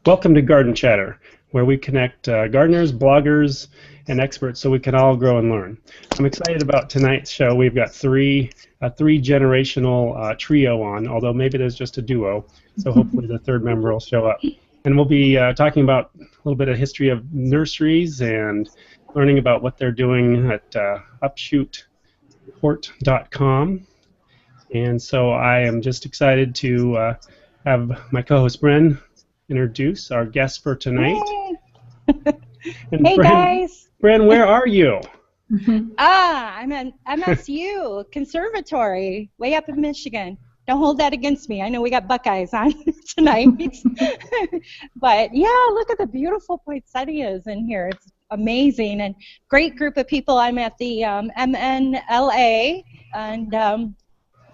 Welcome to Garden Chatter, where we connect gardeners, bloggers, and experts so we can all grow and learn. I'm excited about tonight's show. We've got a three-generational trio on, although maybe there's just a duo, so hopefully the third member will show up. And we'll be talking about a little bit of history of nurseries and learning about what they're doing at UpShootHort.com. And so I am just excited to have my co-host Bren introduce our guest for tonight. And hey guys! Bren, where are you? I'm at MSU Conservatory, way up in Michigan. Don't hold that against me. I know we got Buckeyes on tonight. But yeah, look at the beautiful poinsettias in here. It's amazing and great group of people. I'm at the MNLA and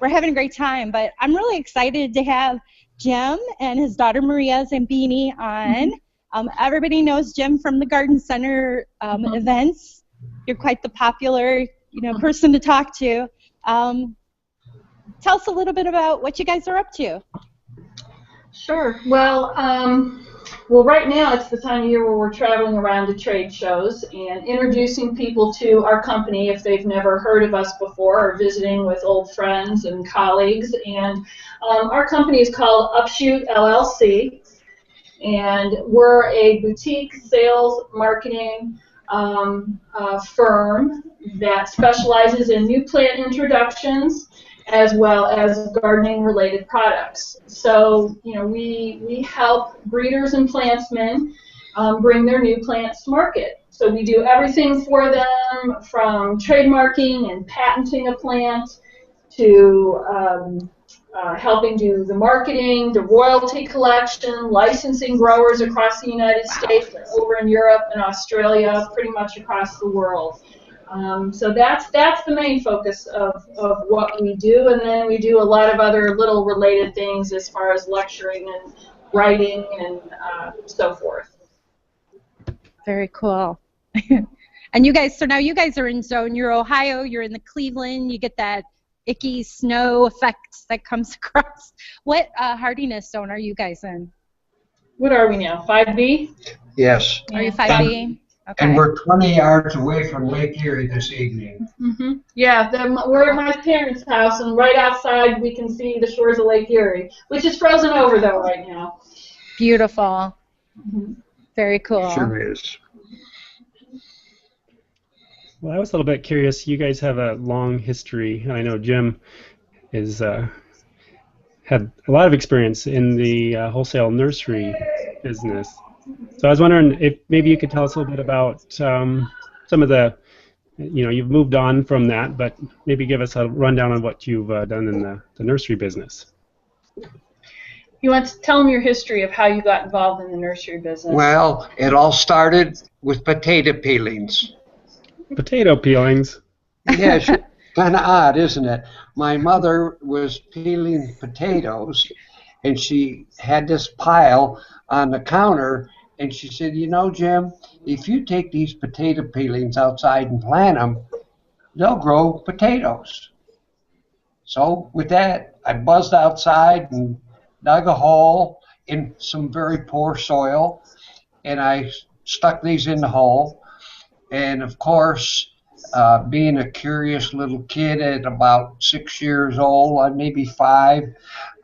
we're having a great time. But I'm really excited to have Jim and his daughter Maria Zampini on. Everybody knows Jim from the Garden Center events. You're quite the popular, person to talk to. Tell us a little bit about what you guys are up to. Sure. Well, right now it's the time of year where we're traveling around to trade shows and introducing people to our company if they've never heard of us before, or visiting with old friends and colleagues. And our company is called UpShoot LLC, and we're a boutique sales marketing firm that specializes in new plant introductions as well as gardening-related products. So, we help breeders and plantsmen bring their new plants to market. So we do everything for them, from trademarking and patenting a plant to helping do the marketing, the royalty collection, licensing growers across the United States, over in Europe and Australia, pretty much across the world. So that's the main focus of what we do, and then we do a lot of other little related things as far as lecturing and writing and so forth. Very cool. And you guys, so now you guys are in zone. You're Ohio. You're in the Cleveland. You get that icky snow effect that comes across. What hardiness zone are you guys in? What are we now? 5B? Yes. Are you 5B? Okay. And we're 20 yards away from Lake Erie this evening. Mm-hmm. Yeah, we're at my parents' house, and right outside we can see the shores of Lake Erie, which is frozen over, though, right now. Beautiful. Mm-hmm. Very cool. Sure is. Well, I was a little bit curious. You guys have a long history, and I know Jim is had a lot of experience in the wholesale nursery business. So I was wondering if maybe you could tell us a little bit about some of the, you've moved on from that, but maybe give us a rundown on what you've done in the nursery business. You want to tell them your history of how you got involved in the nursery business? Well, it all started with potato peelings. Potato peelings? Yes, kind of odd, isn't it? My mother was peeling potatoes, and she had this pile on the counter, and she said, Jim, if you take these potato peelings outside and plant them, they'll grow potatoes. So with that, I buzzed outside and dug a hole in some very poor soil, and I stuck these in the hole. And of course, being a curious little kid at about 6 years old, maybe 5,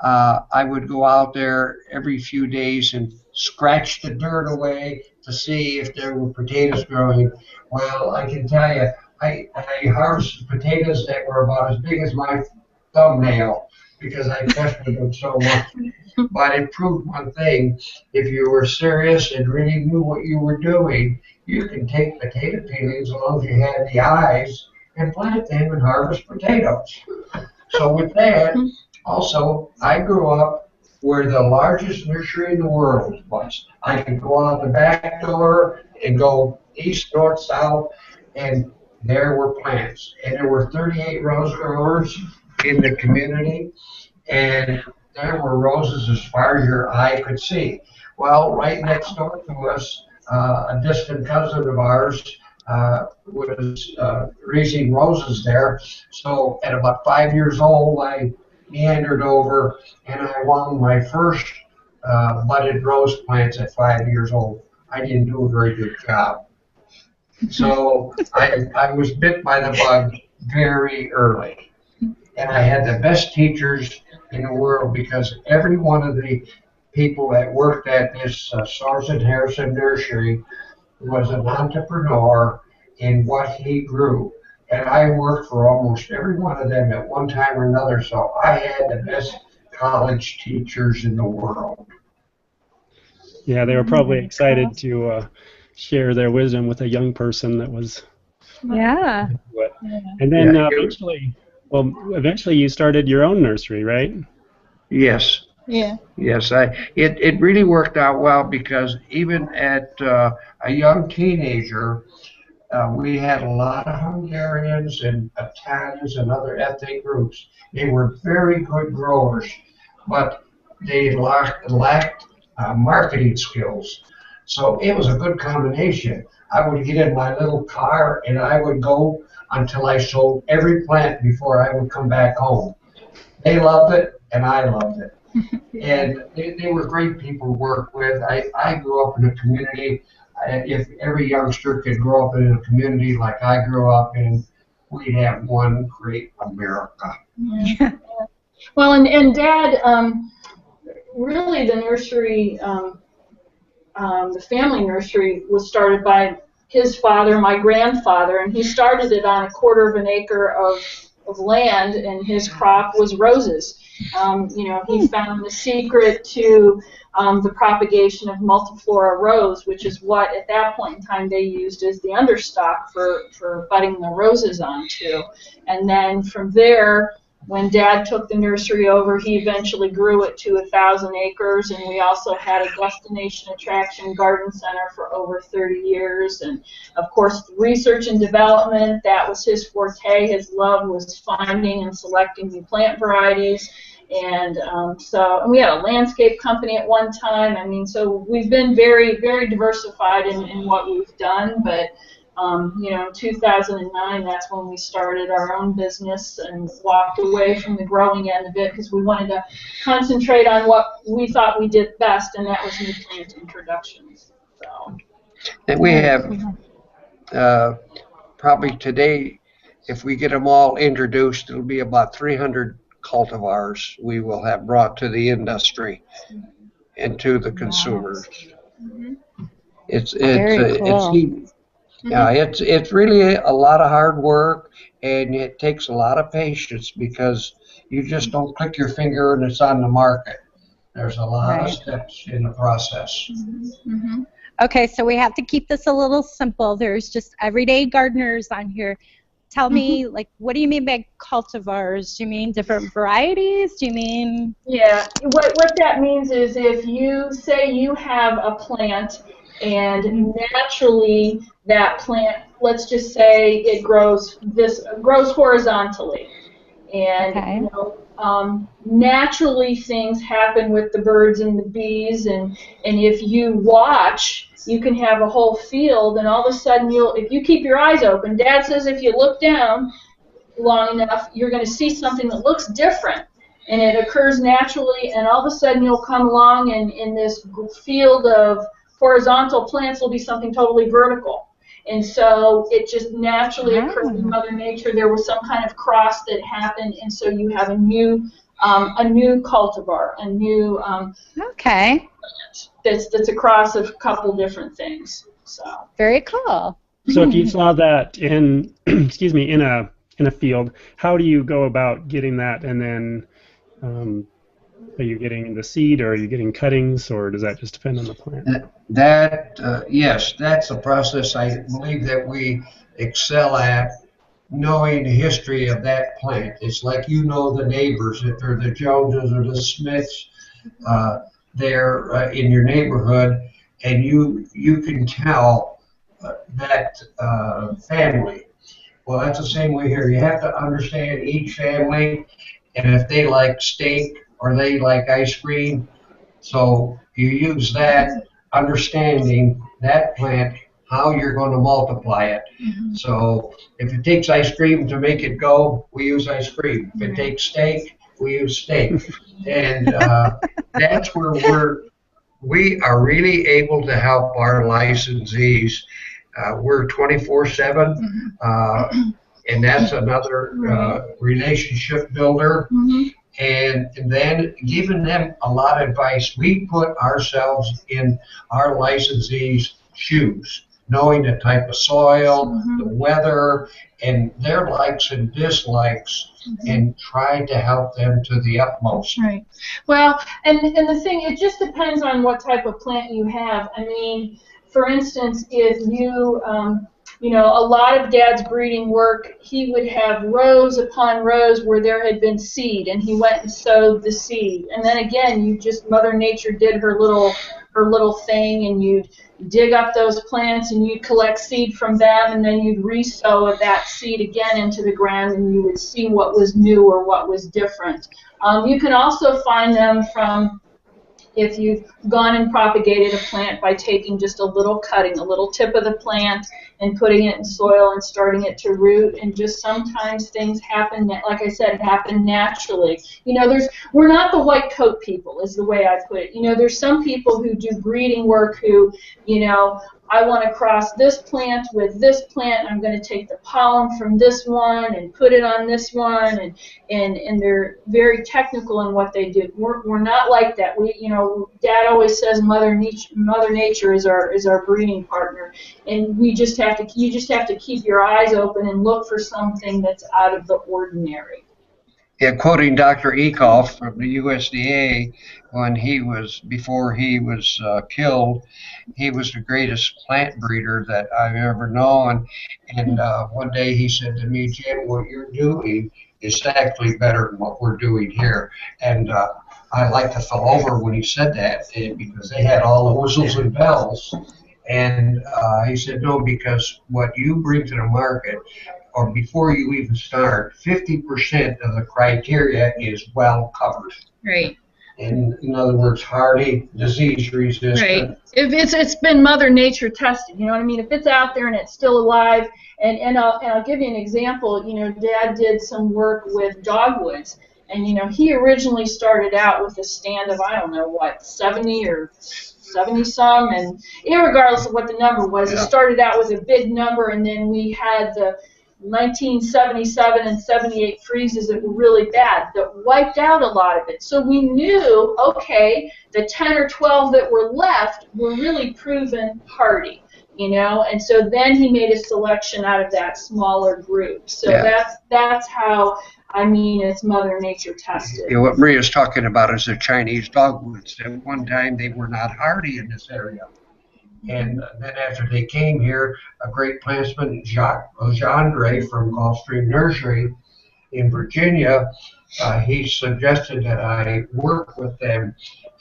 I would go out there every few days and scratch the dirt away to see if there were potatoes growing. Well, I can tell you, I harvested potatoes that were about as big as my thumbnail because I tested them so much. But it proved one thing: if you were serious and really knew what you were doing, you can take potato peelings as long as you had the eyes and plant them and harvest potatoes. So with that, also, I grew up where the largest nursery in the world was. I could go out the back door and go east, north, south, and there were plants. And there were 38 rose growers in the community, and there were roses as far as your eye could see. Well, right next door to us, a distant cousin of ours was raising roses there. So at about 5 years old, I meandered over and I won my first budded rose plants at 5 years old. I didn't do a very good job. So I was bit by the bug very early. And I had the best teachers in the world because every one of the people that worked at this Sorensen Harrison Nursery was an entrepreneur in what he grew. And I worked for almost every one of them at one time or another, so I had the best college teachers in the world. Yeah, they were probably excited to share their wisdom with a young person that was. Yeah. And then Yeah, eventually you started your own nursery, right? yes. Yeah. Yes, it really worked out well because even at a young teenager, we had a lot of Hungarians and Italians and other ethnic groups. They were very good growers, but they lacked marketing skills. So it was a good combination. I would get in my little car and I would go until I sold every plant before I would come back home. They loved it and I loved it. And they were great people to work with. I grew up in a community. If every youngster could grow up in a community like I grew up in, we'd have one great America. Yeah. Well, and Dad, really the nursery, the family nursery was started by his father, my grandfather, and he started it on a 1/4 acre of land, and his crop was roses. He found the secret to the propagation of multiflora rose, which is what at that point in time they used as the understock for budding the roses onto. And then from there, when Dad took the nursery over, he eventually grew it to 1,000 acres, and we also had a destination attraction garden center for over 30 years. And of course, research and development, that was his forte. His love was finding and selecting new plant varieties. And and we had a landscape company at one time. I mean, so we've been very, very diversified in what we've done. But in 2009, that's when we started our own business and walked away from the growing end of it because we wanted to concentrate on what we thought we did best, and that was new plant introductions. So. And we have probably today, if we get them all introduced, it'll be about 300 cultivars we will have brought to the industry and to the consumers. Mm-hmm. It's really a lot of hard work, and it takes a lot of patience because you just don't click your finger and it's on the market. There's a lot of steps in the process. Mm-hmm. Okay, so we have to keep this a little simple. There's just everyday gardeners on here. Tell me, what do you mean by cultivars? Do you mean different varieties? Do you mean? Yeah, what that means is if you say you have a plant and naturally that plant, let's just say it grows horizontally, and naturally things happen with the birds and the bees, and if you watch, you can have a whole field, and all of a sudden if you keep your eyes open, Dad says if you look down long enough, you're going to see something that looks different, and it occurs naturally, and all of a sudden you'll come along, and in this field of horizontal plants will be something totally vertical. And so it just naturally occurred in Mother Nature. There was some kind of cross that happened, and so you have a new cultivar, a new plant that's a cross of a couple different things. So very cool. So if you saw that in in a field, how do you go about getting that? And then are you getting the seed, or are you getting cuttings, or does that just depend on the plant? Yes, that's a process I believe that we excel at, knowing the history of that plant. It's like the neighbors, if they're the Joneses or the Smiths, they're in your neighborhood, and you can tell that family. Well, that's the same way here. You have to understand each family, and if they like steak or they like ice cream, so you use that understanding that plant, how you're going to multiply it. So if it takes ice cream to make it go, we use ice cream. If it takes steak, we use steak. And that's where we are really able to help our licensees. We're 24/7, and that's another relationship builder. And then giving them a lot of advice. We put ourselves in our licensees' shoes, knowing the type of soil, the weather, and their likes and dislikes, and trying to help them to the utmost. Right. Well, and the thing, it just depends on what type of plant you have. I mean, for instance, if you, you know, a lot of Dad's breeding work, he would have rows upon rows where there had been seed, and he went and sowed the seed. And then again, you just, Mother Nature did her little thing, and you'd dig up those plants and you'd collect seed from them, and then you'd re-sow that seed again into the ground, and you would see what was new or what was different. You can also find them from, if you've gone and propagated a plant by taking just a little cutting, a little tip of the plant, and putting it in soil and starting it to root, and just sometimes things happen, like I said, happen naturally. You know, we're not the white coat people, is the way I put it. You know, there's some people who do breeding work who, you know, I want to cross this plant with this plant, I'm going to take the pollen from this one and put it on this one, and they're very technical in what they do. We're not like that. We, you know, Dad always says Mother Nature is our breeding partner, and you just have to keep your eyes open and look for something that's out of the ordinary. Yeah, quoting Dr. Ekoff from the USDA, before he was killed, he was the greatest plant breeder that I've ever known. And one day he said to me, Jim, what you're doing is actually better than what we're doing here. And I like to fall over when he said that, because they had all the whistles and bells. And he said, no, because what you bring to the market, or before you even start, 50% of the criteria is well covered. Right. In other words, hardy, disease resistant. Right. If it's been Mother Nature tested, you know what I mean? If it's out there and it's still alive, and I'll give you an example. You know, Dad did some work with dogwoods, and you know, he originally started out with a stand of, I don't know what, 70 or 70 some, and irregardless of what the number was, it started out with a big number, and then we had the 1977 and 78 freezes that were really bad, that wiped out a lot of it. So we knew, okay, the 10 or 12 that were left were really proven hardy, you know, and so then he made a selection out of that smaller group. So that's how, I mean, it's Mother Nature tested. Yeah, what Maria's talking about is the Chinese dogwoods. At one time, they were not hardy in this area. And then after they came here, a great plantsman, Jacques Legendre from Gulfstream Nursery in Virginia, he suggested that I work with them.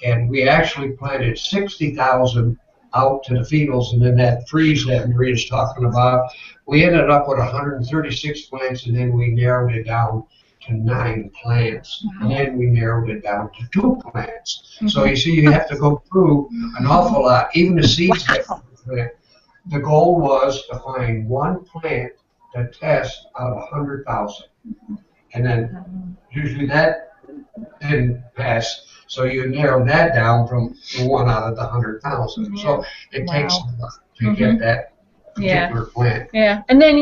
And we actually planted 60,000 out to the fields, and then that freeze that Maria's talking about, we ended up with 136 plants, and then we narrowed it down to 9 plants, and then we narrowed it down to 2 plants. So you see, you have to go through an awful lot, even the seeds that we plant. The goal was to find one plant to test out of 100,000, and then usually that didn't pass, so you narrow that down from 1 out of the 100,000. So it takes a lot to get that particular plant. Yeah, and then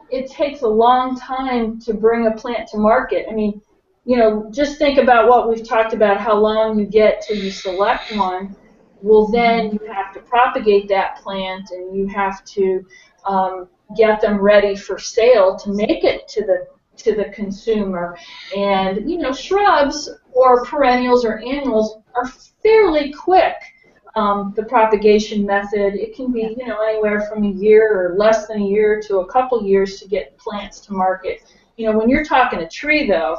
it takes a long time to bring a plant to market. I mean, you know, just think about what we've talked about, how long you get till you select one. Well, then you have to propagate that plant, and you have to get them ready for sale to make it to the consumer. And, you know, shrubs or perennials or annuals are fairly quick. The propagation method, it can be, you know, anywhere from a year or less than a year to a couple years to get plants to market. You know, when you're talking a tree, though,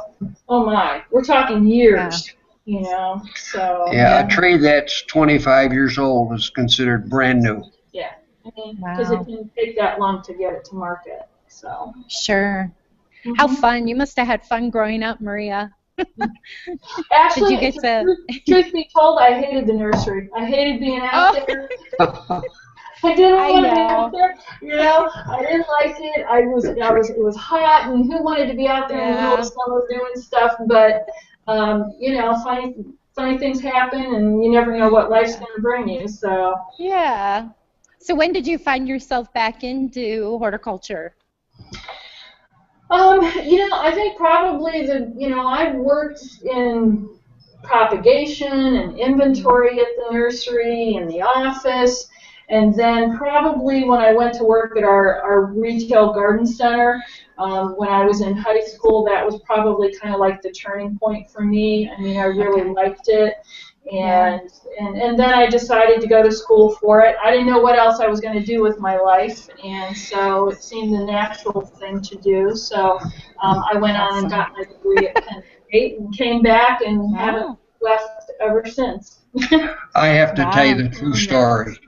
oh my, we're talking years, you know, so. Yeah, a tree that's 25 years old is considered brand new. Yeah, I mean, because it can take that long to get it to market, so. Sure. How fun. You must have had fun growing up, Maria. Actually, Did you get truth be told, I hated the nursery. I hated being out there. I didn't want to be out there. You know, I didn't like it. It was hot, and who wanted to be out there in the middle of summer doing stuff? But you know, funny things happen, and you never know what life's going to bring you. So Yeah. So when did you find yourself back into horticulture? I think probably I've worked in propagation and inventory at the nursery and the office, and then probably when I went to work at our retail garden center, when I was in high school, that was probably kind of like the turning point for me. I mean, I really liked it. And then I decided to go to school for it. I didn't know what else I was going to do with my life, and so it seemed the natural thing to do. So I went on and got my degree at Penn State and came back and haven't left ever since. I have to tell you the true story.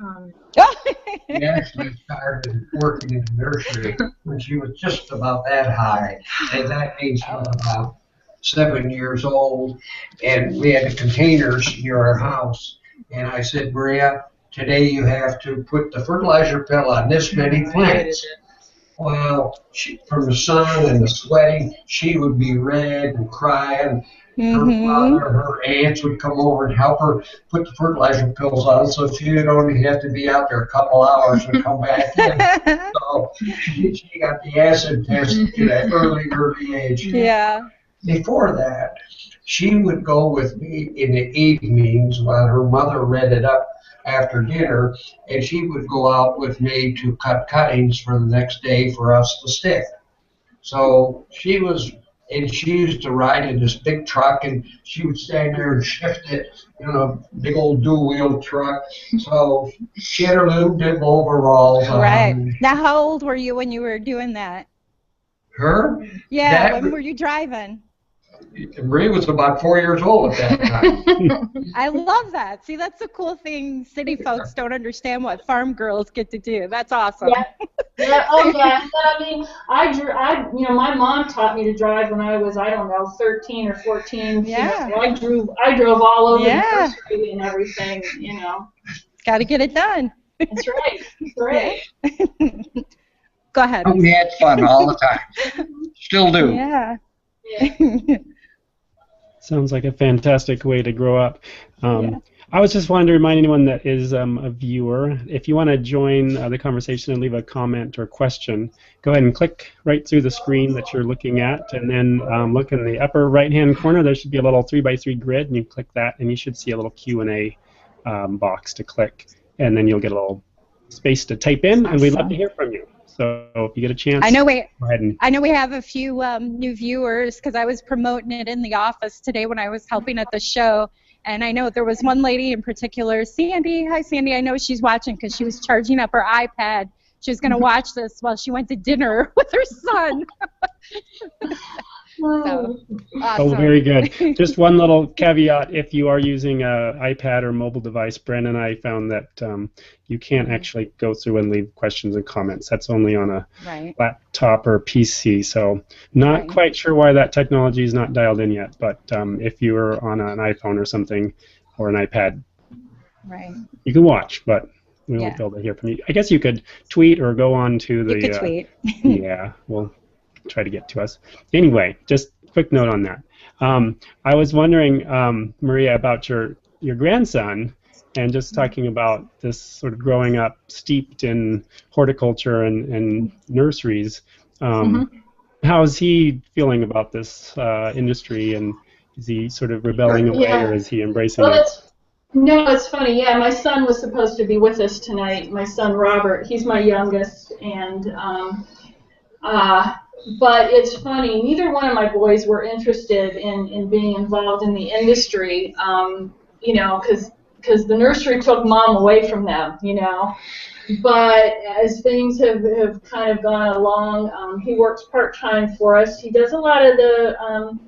She actually started working in the nursery when she was just about that high. At that age, she was about 7 years old, and we had the containers near our house. And I said, Maria, today you have to put the fertilizer pill on this many plants. Well, from the sun and the sweating, she would be red and crying. Her father, her aunts would come over and help her put the fertilizer pills on, so she would only have to be out there a couple hours and come back in. So she got the acid test at an early age. Yeah. Before that, she would go with me in the evenings while her mother read it up after dinner, and she would go out with me to cut cuttings for the next day for us to stick. So she used to ride in this big truck, and she would stand there and shift it, big old dual-wheel truck. So she had her little bib overalls on. Right. Now, how old were you when you were doing that? Her? Yeah, when were you driving? Marie was about 4 years old at that time. I love that. See, that's the cool thing. City folks don't understand what farm girls get to do. That's awesome. Yeah. Oh, yeah. I mean, my mom taught me to drive when I was, 13 or 14. Yeah. I drove all over the nursery and everything, Got to get it done. That's right. That's right. Go ahead. We had fun all the time. Still do. Yeah. Sounds like a fantastic way to grow up. I was just wanting to remind anyone that is a viewer, if you want to join the conversation and leave a comment or question, go ahead and click right through the screen that you're looking at, and then look in the upper right-hand corner. There should be a little 3x3 grid, and you click that, and you should see a little Q&A box to click, and then you'll get a little space to type in, and we'd love to hear from you. So if you get a chance, I know go ahead and... I know we have a few new viewers because I was promoting it in the office today when I was helping at the show. And I know there was one lady in particular, Sandy. Hi, Sandy. I know she's watching because she was charging up her iPad. She was going to watch this while she went to dinner with her son. So, awesome. Oh, very good. Just one little caveat: if you are using an iPad or mobile device, Bren and I found that you can't actually go through and leave questions and comments. That's only on a laptop or PC. So not quite sure why that technology is not dialed in yet. But if you are on an iPhone or something or an iPad, you can watch, but we won't be able to hear from you. I guess you could tweet or go on to the... You could tweet. Yeah, we'll try to get to us. Anyway, just quick note on that. I was wondering, Maria, about your grandson, and just talking about this sort of growing up steeped in horticulture and nurseries. How is he feeling about this industry, and is he sort of rebelling away, or is he embracing it? No, it's funny. Yeah, my son was supposed to be with us tonight. My son Robert, he's my youngest, and but it's funny. Neither one of my boys were interested in being involved in the industry. Because the nursery took mom away from them. But as things have kind of gone along, he works part-time for us. He does a lot of the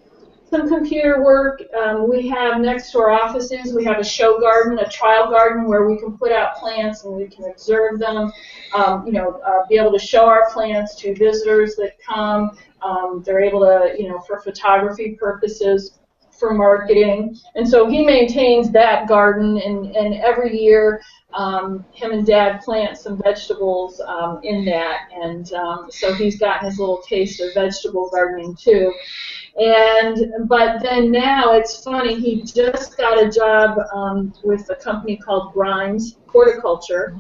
some computer work. We have next to our offices, we have a show garden, a trial garden where we can put out plants and we can observe them, be able to show our plants to visitors that come. They're able to, for photography purposes, for marketing. And so he maintains that garden, and every year him and Dad plant some vegetables in that. And so he's gotten his little taste of vegetable gardening too. But then now it's funny. He just got a job with a company called Grimes Horticulture.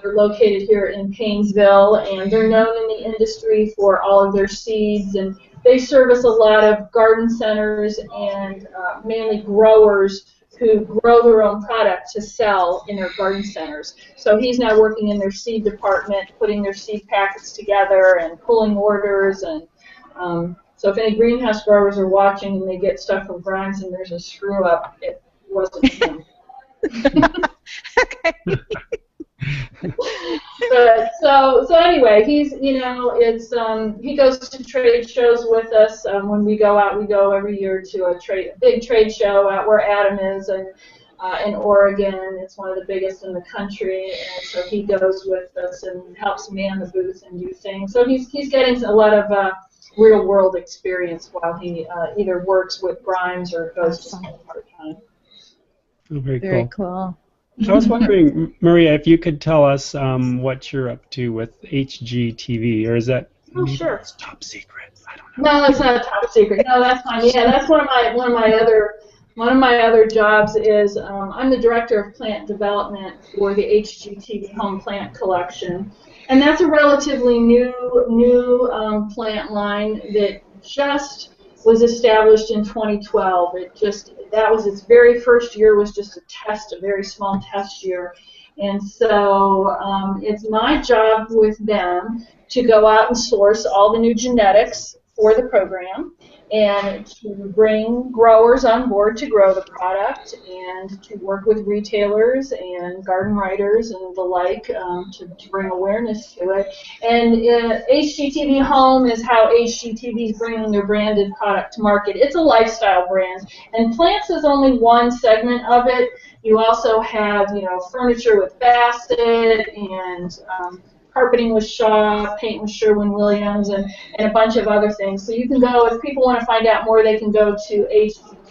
They're located here in Paynesville, and they're known in the industry for all of their seeds, and they service a lot of garden centers and mainly growers who grow their own product to sell in their garden centers. So he's now working in their seed department, putting their seed packets together and pulling orders. And so if any greenhouse growers are watching and they get stuff from Grimes and there's a screw up, it wasn't him. Okay. But so anyway, he's he goes to trade shows with us. When we go out, we go every year to a big trade show out where Adam is, and in Oregon. It's one of the biggest in the country, and so he goes with us and helps man the booth and do things. So he's getting a lot of real world experience while he either works with Grimes or goes to school part-time. Oh, very cool. Very cool. I was wondering, Maria, if you could tell us what you're up to with HGTV, or is that sure. Top secret? I don't know. No, it's not a top secret. No, that's fine. Yeah, that's one of my other jobs is I'm the director of plant development for the HGTV Home Plant Collection, and that's a relatively new plant line that just was established in 2012. That was its very first year, was just a very small test year. And so it's my job with them to go out and source all the new genetics for the program and to bring growers on board to grow the product and to work with retailers and garden writers and the like to bring awareness to it. And HGTV Home is how HGTV is bringing their branded product to market. It's a lifestyle brand, and plants is only one segment of it. You also have, furniture with Bassett and carpeting with Shaw, paint with Sherwin-Williams, and a bunch of other things. So you can go, if people want to find out more, they can go to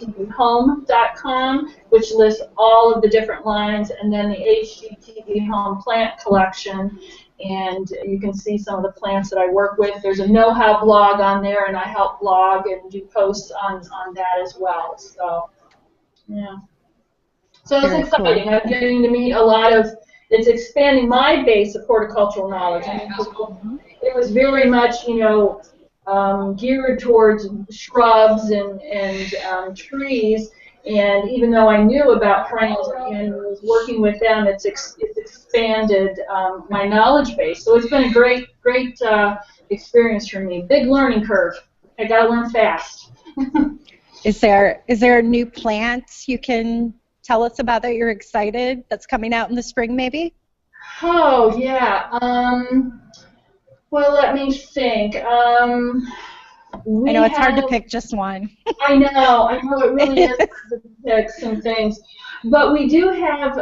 hgtvhome.com, which lists all of the different lines, and then the HGTV Home Plant Collection, and you can see some of the plants that I work with. There's a know-how blog on there, and I help blog and do posts on that as well. So, yeah. So it's exciting. Cool. I'm getting to meet a lot of. It's expanding my base of horticultural knowledge. I mean, it was very much, geared towards shrubs and trees. And even though I knew about perennials and was working with them, it's expanded my knowledge base. So it's been a great experience for me. Big learning curve. I got to learn fast. Is there new plants you can tell us about that you're excited that's coming out in the spring, maybe? Oh, yeah. Well, let me think. I know it's hard to pick just one. I know it really is hard to pick some things. But we do have,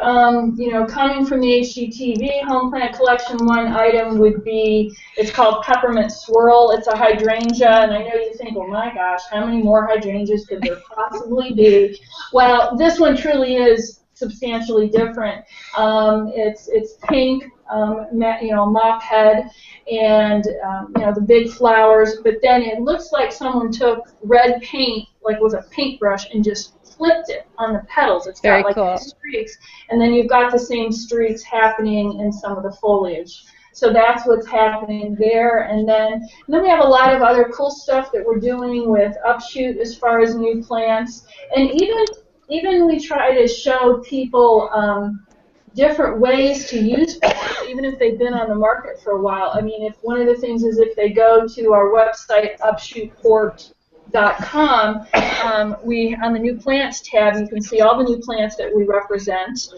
coming from the HGTV Home Plant Collection, one item would be, it's called Peppermint Swirl. It's a hydrangea, and I know you think, oh my gosh, how many more hydrangeas could there possibly be? Well, this one truly is substantially different. It's pink, mop head, and the big flowers, but then it looks like someone took red paint, like with a paintbrush, and just flipped it on the petals. It's got like these streaks, and then you've got the same streaks happening in some of the foliage. So that's what's happening there. And then we have a lot of other cool stuff that we're doing with UpShoot as far as new plants, and even we try to show people different ways to use plants, even if they've been on the market for a while. I mean, if one of the things is if they go to our website, UpShootHort.com, we on the new plants tab, you can see all the new plants that we represent,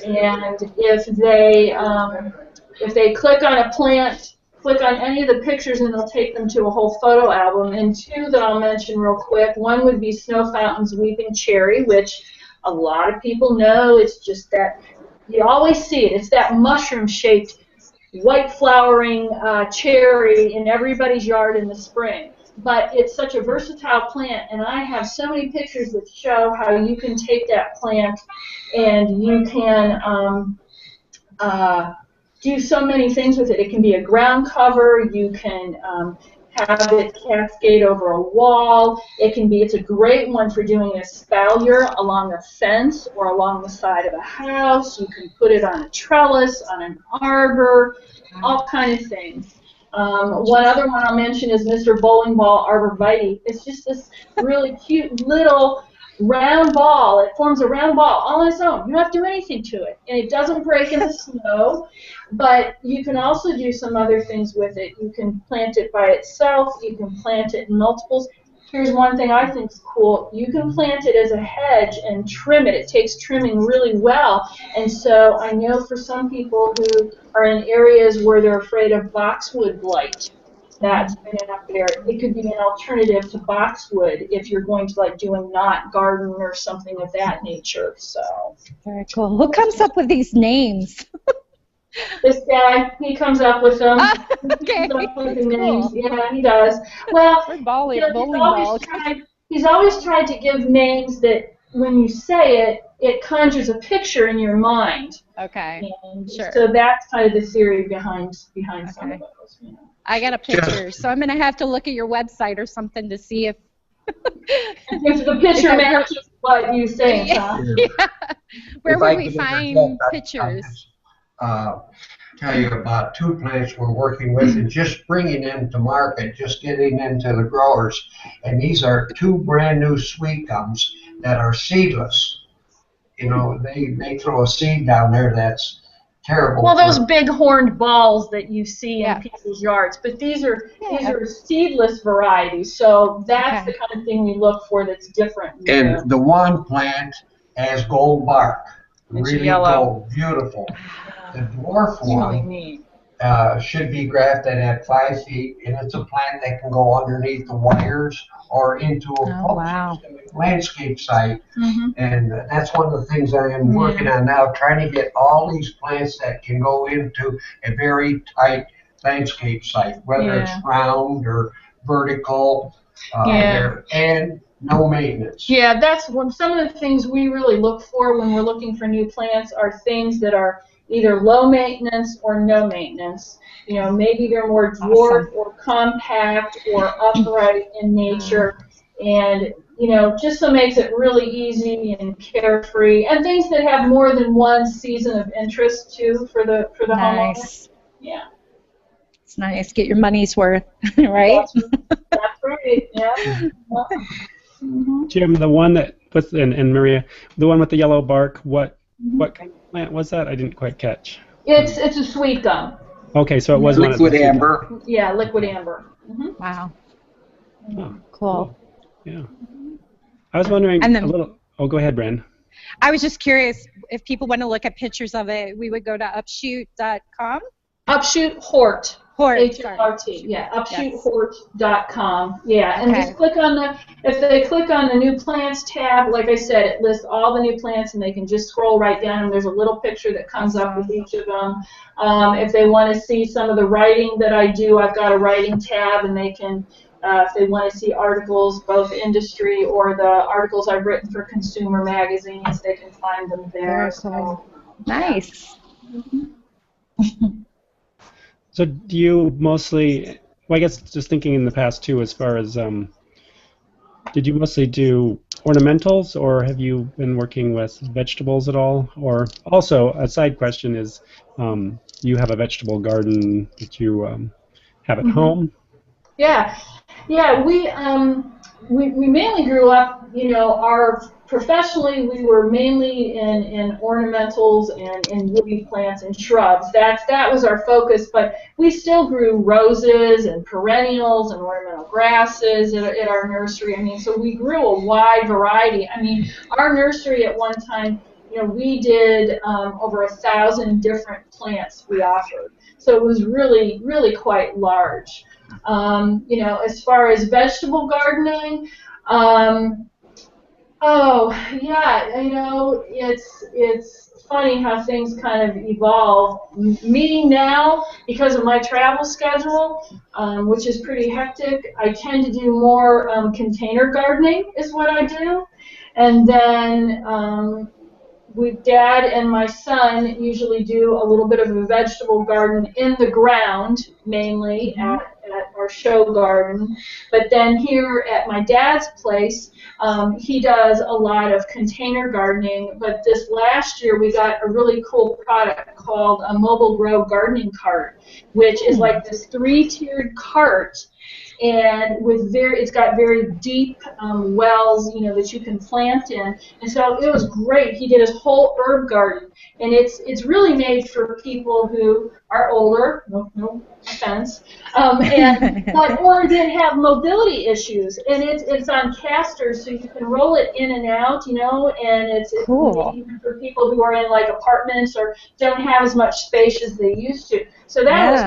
and if they click on a plant, click on any of the pictures, and they'll take them to a whole photo album. And two that I'll mention real quick. One would be Snow Fountain's Weeping Cherry, which a lot of people know. It's just that you always see it. It's that mushroom-shaped, white flowering cherry in everybody's yard in the spring. But it's such a versatile plant, and I have so many pictures that show how you can take that plant and you can do so many things with it. It can be a ground cover. You can have it cascade over a wall. It's a great one for doing a espalier along a fence or along the side of a house. You can put it on a trellis, on an arbor, all kind of things. One other one I'll mention is Mr. Bowling Ball Arborvitae. It's just this really cute little round ball. It forms a round ball all on its own. You don't have to do anything to it. And it doesn't break in the snow, but you can also do some other things with it. You can plant it by itself. You can plant it in multiples. Here's one thing I think is cool. You can plant it as a hedge and trim it. It takes trimming really well. And so I know for some people who are in areas where they're afraid of boxwood blight, that's been up there. It could be an alternative to boxwood if you're going to like do a knot garden or something of that nature. So very cool. Who comes up with these names? this guy, he comes up with them. Okay. He comes up with the names. Yeah, he does. Well, he's always tried to give names that when you say it, it conjures a picture in your mind. Okay. And sure. So that's kind of the theory behind some of those. You know. I got a picture, so I'm going to have to look at your website or something to see if if the picture matches what you say. Huh? Yeah. Where would we find pictures? Tell you about 2 plants we're working with and just bringing them to market, just getting them to the growers. And these are 2 brand new sweet gums that are seedless. You know, they throw a seed down there that's terrible. Well, those big horned balls that you see Yeah. in people's yards, but these are seedless varieties. So that's Okay. the kind of thing we look for that's different. And the one plant has gold bark, It's really yellow. gold, beautiful. The dwarf It's really one neat. should be grafted at 5 feet, and it's a plant that can go underneath the wires or into a wow. landscape site. Mm-hmm. And that's one of the things I am working on now, trying to get all these plants that can go into a very tight landscape site, whether it's round or vertical, and no maintenance. Yeah, that's some of the things we really look for when we're looking for new plants are things that are either low maintenance or no maintenance. You know, maybe they're more dwarf or compact or upright in nature, and you know, just so makes it really easy and carefree, and things that have more than one season of interest too for the homeowner. Nice. Yeah. It's nice. Get your money's worth, right? That's right. Yeah. Mm-hmm. Jim, the one that with and Maria, the one with the yellow bark, what kind of plant was that? I didn't quite catch. It's a sweet gum. Okay, so it was Liquid amber. Yeah, liquid amber. Mm-hmm. Wow. Oh, Cool. yeah. I was wondering And then- a little. Oh, go ahead, Bren. I was just curious if people want to look at pictures of it, we would go to upshoot.com. UpShootHort. Hort, H-O-R-T. Yeah, UpShootHort.com. Yeah, and Okay. just click on if they click on the new plants tab, like I said, it lists all the new plants, and they can just scroll right down, and there's a little picture that comes up with each of them. If they want to see some of the writing that I do, I've got a writing tab, and they can, if they want to see articles, both industry or the articles I've written for consumer magazines, they can find them there. Very cool. Nice. So do you mostly? Well, I guess just thinking in the past too, as far as did you mostly do ornamentals, or have you been working with vegetables at all? Or also, a side question is, you have a vegetable garden that you have at home? Yeah, we mainly grew up, you know, professionally we were mainly in ornamentals and in woody plants and shrubs. That was our focus, but we still grew roses and perennials and ornamental grasses at our nursery. I mean, so we grew a wide variety. I mean, our nursery at one time, you know, we did over 1,000 different plants we offered. So it was really, really quite large. You know, as far as vegetable gardening, oh yeah, you know, it's funny how things kind of evolve. Me now, because of my travel schedule, which is pretty hectic, I tend to do more container gardening is what I do, and then with Dad and my son usually do a little bit of a vegetable garden in the ground, mainly at our show garden. But then here at my dad's place, he does a lot of container gardening. But this last year we got a really cool product called a mobile grow gardening cart, which is like this 3-tiered cart, and it's got very deep wells, that you can plant in, and so it was great. He did his whole herb garden, and it's really made for people who are older, no offense, or that have mobility issues, and it's on casters, so you can roll it in and out, and it's Cool. even for people who are in like apartments or don't have as much space as they used to. So that was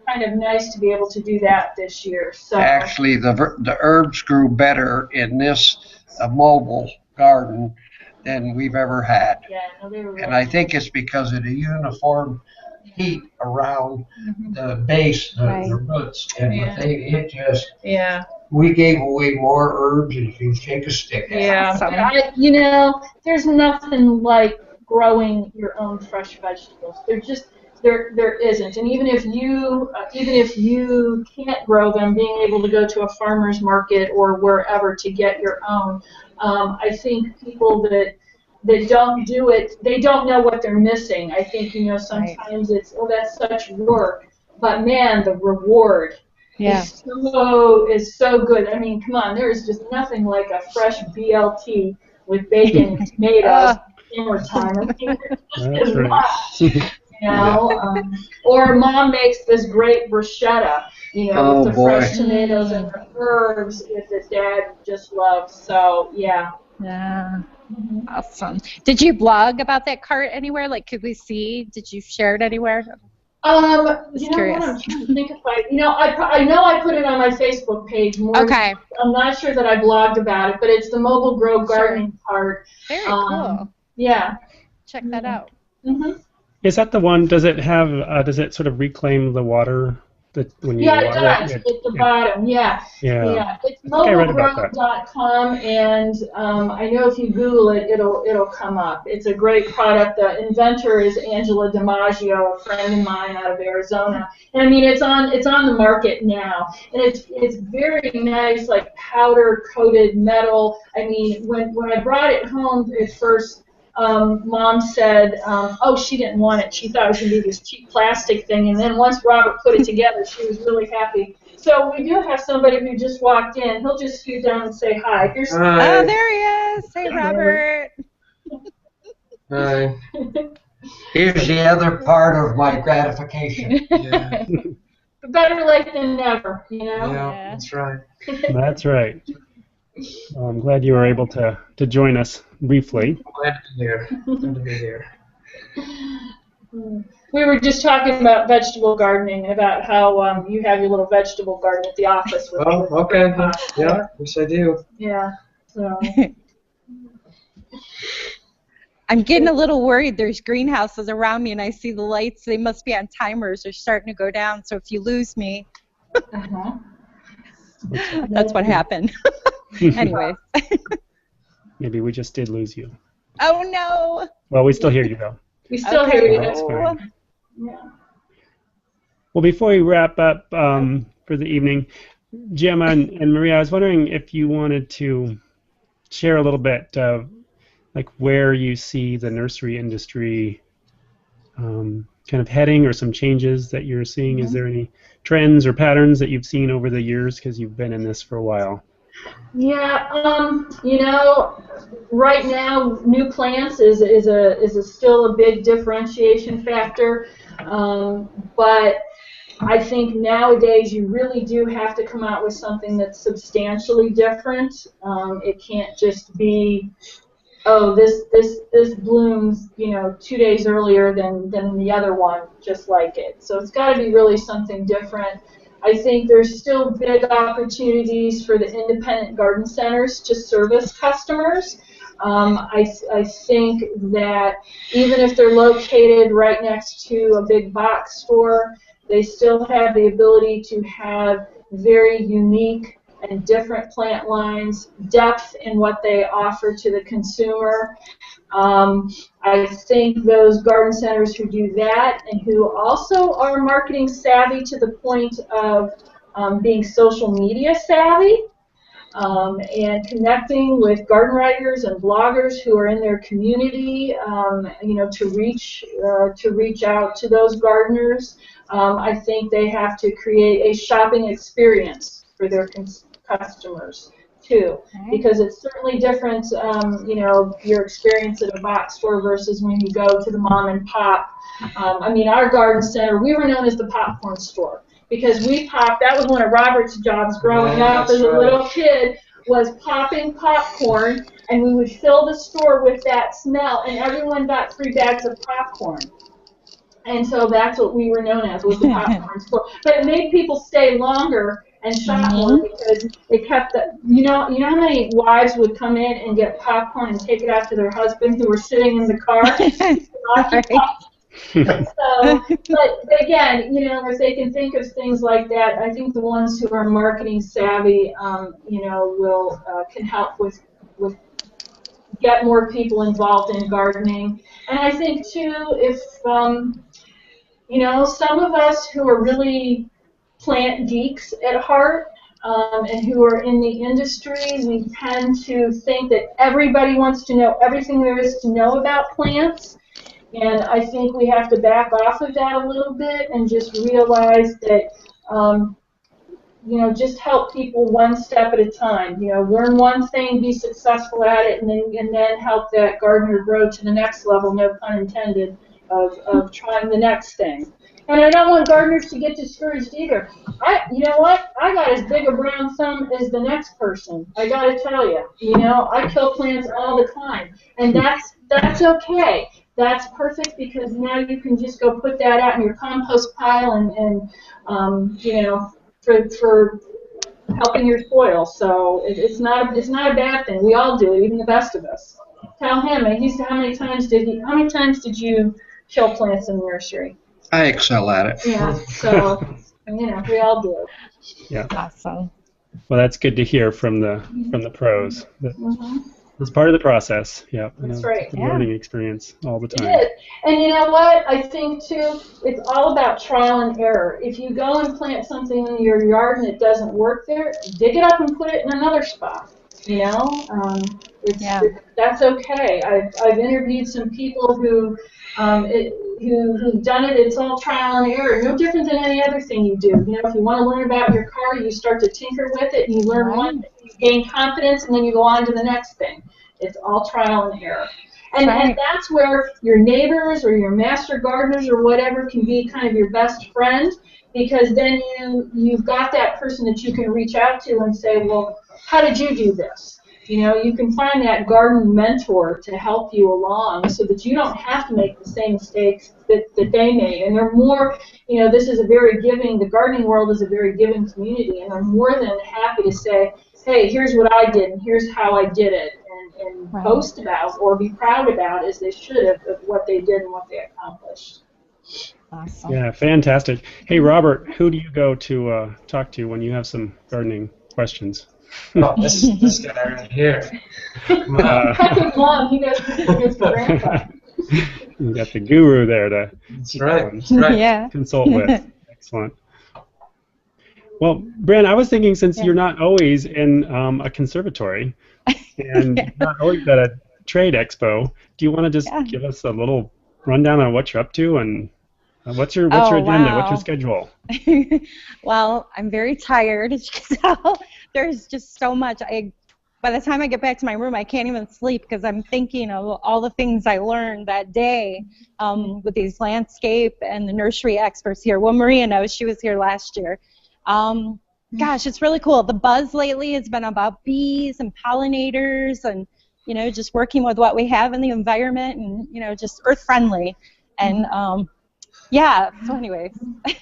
kind of nice to be able to do that this year. So Actually, the herbs grew better in this mobile garden than we've ever had. yeah, no, they were really And I think it's because of the uniform heat around the base, the roots, and we gave away more herbs than you can shake a stick at. Yeah, Awesome. there's nothing like growing your own fresh vegetables. There isn't, and even if you can't grow them, being able to go to a farmer's market or wherever to get your own, I think people that don't do it, they don't know what they're missing. I think sometimes it's that's such work, but man, the reward is so good. I mean, come on, there is just nothing like a fresh BLT with bacon and tomatoes dinner time. I mean, That's right. Or mom makes this great bruschetta, with the fresh tomatoes and the herbs that dad just loves. So yeah. Yeah. Awesome. Did you blog about that cart anywhere? Like, could we see? Did you share it anywhere? Curious. What I'm trying to think if I know I put it on my Facebook page more. Okay. I'm not sure that I blogged about it, but it's the mobile grow gardening cart. Very cool. Yeah. Check that out. Mm-hmm. Is that the one? Does it have? Does it sort of reclaim the water when you water it does. it? At the bottom. Yeah. It's mobilegrow.com, and I know if you Google it, it'll come up. It's a great product. The inventor is Angela DiMaggio, a friend of mine out of Arizona. And I mean, it's on the market now, and it's very nice, like powder coated metal. I mean, when I brought it home at first. Mom said, she didn't want it. She thought it was going to be this cheap plastic thing. And then once Robert put it together, she was really happy. So we do have somebody who just walked in. He'll just scoot down and say hi. Hi. Oh, there he is. Hey, Robert. Hi. Here's the other part of my gratification. Yeah. Better late than never, Yeah, that's right. That's right. Well, I'm glad you were able to join us briefly. Glad to be here. Glad to be here. We were just talking about vegetable gardening, about how you have your little vegetable garden at the office. Okay. Yeah, yes I do. Yeah. So. I'm getting a little worried. There's greenhouses around me, and I see the lights. They must be on timers. They're starting to go down. So if you lose me, that's what happened. Anyways. Maybe we just did lose you. Oh, no. Well, we still hear you, though. We still hear you. That's fine. Yeah. Well, before we wrap up for the evening, Gemma and Maria, I was wondering if you wanted to share a little bit of like where you see the nursery industry kind of heading, or some changes that you're seeing. Is there any trends or patterns that you've seen over the years, because you've been in this for a while? Yeah, right now, new plants is still a big differentiation factor, but I think nowadays you really do have to come out with something that's substantially different. It can't just be, this blooms, 2 days earlier than the other one, just like it. So it's got to be really something different. I think there's still big opportunities for the independent garden centers to service customers. I think that even if they're located right next to a big box store, they still have the ability to have very unique and different plant lines, depth in what they offer to the consumer. I think those garden centers who do that and who also are marketing savvy to the point of being social media savvy, and connecting with garden writers and bloggers who are in their community, to reach out to those gardeners. I think they have to create a shopping experience for their customers too, because it's certainly different, your experience at a box store versus when you go to the mom and pop. Our garden center, we were known as the popcorn store, because that was one of Robert's jobs growing up as a little kid, was popping popcorn, and we would fill the store with that smell, and everyone got 3 bags of popcorn. And so that's what we were known as, was the popcorn store. But it made people stay longer and shop more, because it kept you know how many wives would come in and get popcorn and take it out to their husband who were sitting in the car? So, but again, if they can think of things like that, I think the ones who are marketing savvy, will can help with get more people involved in gardening. And I think too, if some of us who are really plant geeks at heart, and who are in the industry, we tend to think that everybody wants to know everything there is to know about plants. And I think we have to back off of that a little bit and just realize that, just help people one step at a time. Learn one thing, be successful at it, and then help that gardener grow to the next level, no pun intended, of trying the next thing. And I don't want gardeners to get discouraged either. You know what? I got as big a brown thumb as the next person. I got to tell you. I kill plants all the time, and that's okay. That's perfect, because now you can just go put that out in your compost pile and for helping your soil. So it's not a bad thing. We all do it, even the best of us. Tell him. How many times did you kill plants in the nursery? I excel at it. Yeah. So we all do it. Yeah. Awesome. Well, that's good to hear from the pros. It's part of the process. Yeah. That's right. It's a learning experience all the time. It is. And you know what? I think too, it's all about trial and error. If you go and plant something in your yard and it doesn't work there, dig it up and put it in another spot. That's okay. I've interviewed some people who've done it. It's all trial and error, no different than any other thing you do. If you want to learn about your car, you start to tinker with it, and you learn one thing, you gain confidence, and then you go on to the next thing. It's all trial and error. And that's where your neighbors or your master gardeners or whatever can be kind of your best friend, because then you've got that person that you can reach out to and say, well, how did you do this? You can find that garden mentor to help you along, so that you don't have to make the same mistakes that they made. And they're more, this is the gardening world is a very giving community, and they're more than happy to say, hey, here's what I did, and here's how I did it, and boast about or be proud about, as they should, of what they did and what they accomplished. Awesome. Yeah, fantastic. Hey, Robert, who do you go to talk to when you have some gardening questions? Oh, this guy right here. Patrick Long, he knows his grandpa. You got the guru there to That's right. Yeah. consult with. Excellent. Well, Bren, I was thinking, since you're not always in a conservatory and not always at a trade expo, do you want to just give us a little rundown on what you're up to, and what's your agenda? Wow. What's your schedule? Well, I'm very tired, as you can tell. There's just so much. By the time I get back to my room, I can't even sleep, because I'm thinking of all the things I learned that day with these landscape and the nursery experts here. Well, Maria knows. She was here last year. Gosh, it's really cool. The buzz lately has been about bees and pollinators, and just working with what we have in the environment, and just earth-friendly. And so anyways,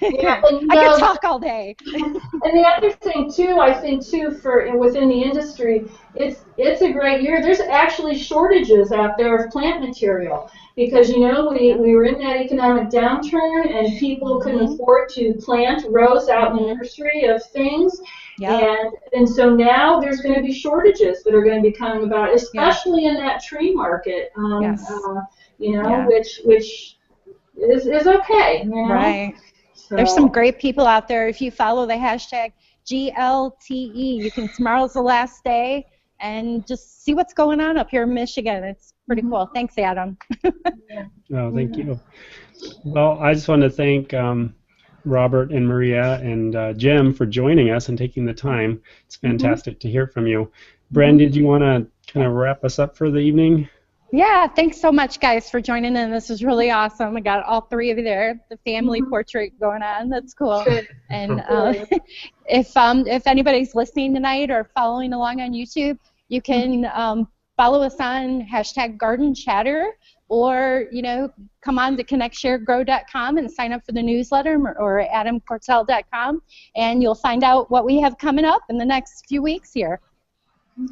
Yeah, and, I could talk all day. And the other thing too, I think too, for within the industry, it's a great year. There's actually shortages out there of plant material, because we were in that economic downturn, and people couldn't afford to plant rows out in the nursery of things. And so now there's going to be shortages that are going to be coming about, especially in that tree market. Which is okay, Right. There's some great people out there. If you follow the hashtag GLTE, you can, tomorrow's the last day, and just see what's going on up here in Michigan. It's pretty cool. Thanks, Adam. Oh, thank you. Well, I just want to thank Robert and Maria and Jim for joining us and taking the time. It's fantastic to hear from you. Bren, did you want to kind of wrap us up for the evening? Yeah, thanks so much, guys, for joining in. This is really awesome. I got all three of you there, the family portrait going on. That's cool. And if anybody's listening tonight or following along on YouTube, you can follow us on hashtag Garden Chatter, or come on to connectsharegrow.com and sign up for the newsletter, or adamcortell.com, and you'll find out what we have coming up in the next few weeks here.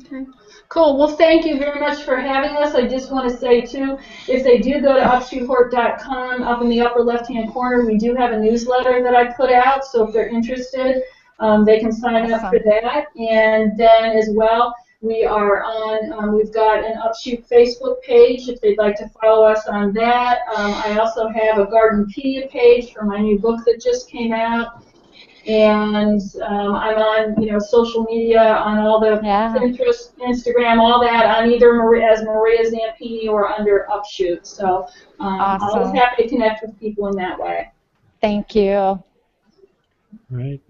Okay, cool. Well, thank you very much for having us. I just want to say, too, if they do go to UpShootHort.com, up in the upper left-hand corner, we do have a newsletter that I put out, so if they're interested, they can sign up for that. And then, as well, we are on, we've got an UpShoot Facebook page if they'd like to follow us on that. I also have a Gardenpedia page for my new book that just came out. And I'm on, social media, on all the Pinterest, Instagram, all that, on either as Maria Zampini or under UpShoot. So I'm always happy to connect with people in that way. Thank you. Right.